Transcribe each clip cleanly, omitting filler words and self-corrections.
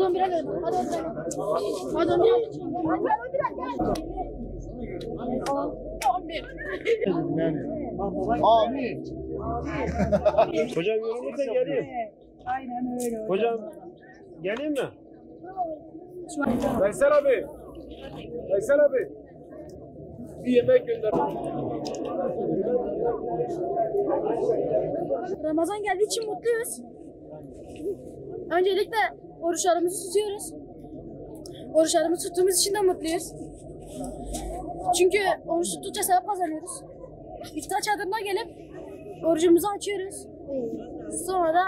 Hadi 11'e verin. Hadi 11'e. Hadi 11'e. Amin. Hocam yorulursa geleyim. Aynen öyle. Hocam geleyim mi? Veysel abi. Veysel abi. Bir yemek gönder. Ramazan geldiği için mutluyuz. Öncelikle oruçlarımızı tutuyoruz. Oruçlarımızı tuttuğumuz için de mutluyuz. Çünkü oruç tuttukça sevap kazanıyoruz. İftar çadırına gelip orucumuzu açıyoruz. Sonra da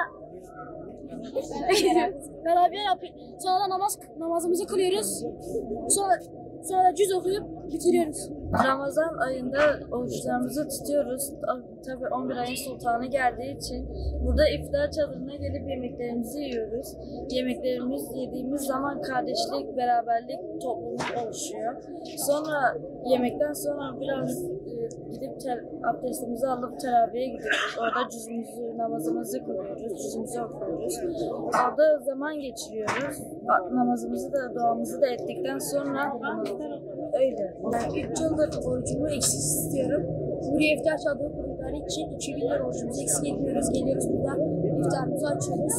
beraber sonra da namazımızı kılıyoruz. Sonra da cüz okuyup bitiriyoruz. Ramazan ayında oruçlarımızı tutuyoruz. Tabii 11 ayın sultanı geldiği için burada iftar çadırına gelip yemeklerimizi yiyoruz. Yemeklerimiz yediğimiz zaman kardeşlik, beraberlik, topluluk oluşuyor. Sonra yemekten sonra biraz gidip abdestimizi alıp teraviye gidiyoruz. Orada cüzümüzü, namazımızı kılıyoruz, cüzümüzü okuyoruz. Orada zaman geçiriyoruz. Namazımızı da, duamızı da ettikten sonra öyle. Ben 3 yıldır orucumu eksiksiz istiyorum. Buraya iftar çadırı kurdukları için 2 gündür orucumuzu eksik etmiyoruz. Geliyoruz burada iftarımızı açıyoruz.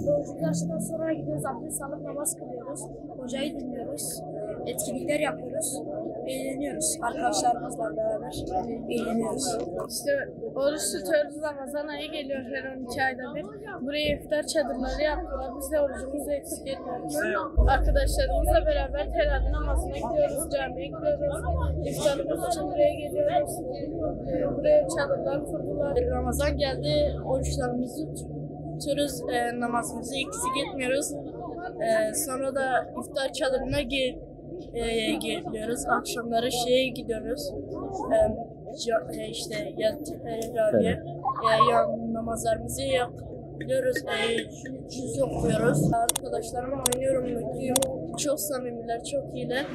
Orucumuzu açtıktan sonra gidiyoruz, abdest alıp namaz kılıyoruz. Hocayı dinliyoruz. Etkinlikler yapıyoruz. Eğleniyoruz. Arkadaşlarımızla beraber eğleniyoruz. İşte oruç tutuyoruz, Ramazan ayı geliyor her 12 ayda bir. Buraya iftar çadırları yaptılar. Biz de orucumuzu eksik etmiyoruz. Arkadaşlarımızla beraber teravih namazına gidiyoruz, camiye gidiyoruz. İftarımız için buraya geliyoruz. Buraya çadırlar kurdular. Ramazan geldi, oruçlarımızı tutuyoruz, namazımızı eksik etmiyoruz. Sonra da iftar çadırına geliyoruz. Akşamları gidiyoruz. İşte teraviye namazlarımızı yapıyoruz. Cüz okuyoruz. Arkadaşlarımla oynuyorum, mutluyum. Çok samimiler, çok iyiler.